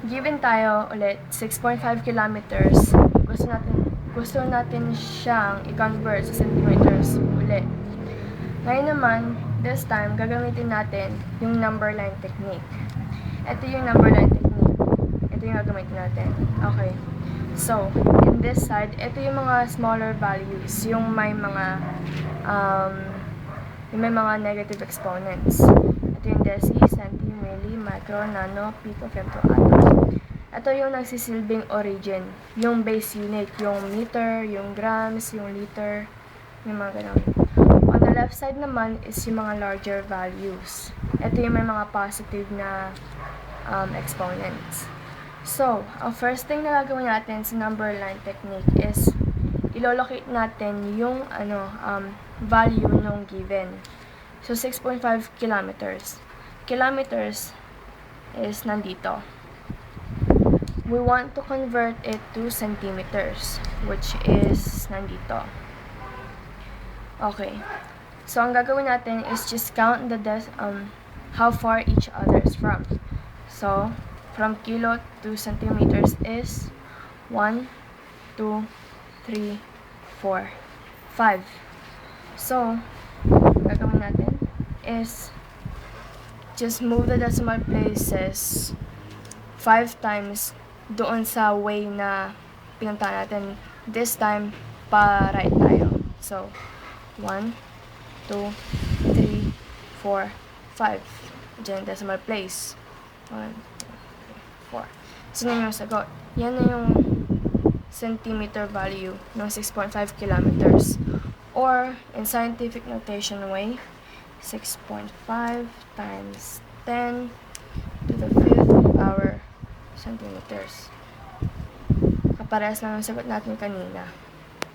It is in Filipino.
given tayo ulit 6.5 kilometers, gusto natin siyang i-convert sa centimeters ulit. Ngayon naman, this time, gagamitin natin yung number line technique. Ito yung number line technique. Ito yung gagamitin natin. Okay. So, in this side, ito yung mga smaller values, yung may mga negative exponents. Ito yung deci, centi, milli, micro, nano, pico, femto, atto. Ito yung nagsisilbing origin, yung base unit, yung meter, yung grams, yung liter, yung mga ganun. On the left side naman is yung mga larger values. Ito yung may mga positive na exponents. So, ang first thing na gagawin natin sa number line technique is ilolocate natin yung value nung given. So, 6.5 kilometers. Kilometers is nandito. We want to convert it to centimeters, which is nandito. Okay. So, ang gagawin natin is just count how far each other is from. So, from kilo to centimeters is 1, 2, 3, 4, 5. So, gagawin natin is just move the decimal places 5 times doon sa way na pinunta natin. This time, pa-right tayo. So, 1, 2, 3, 4, 5. Diyan decimal place. 1, 2, 3, 4. So, na yung sagot. Yan na yung centimeter value ng 6.5 kilometers. Or, in scientific notation way, 6.5 times 10 to the 5th power centimeters. Kaparehas lang ang sagot natin kanina.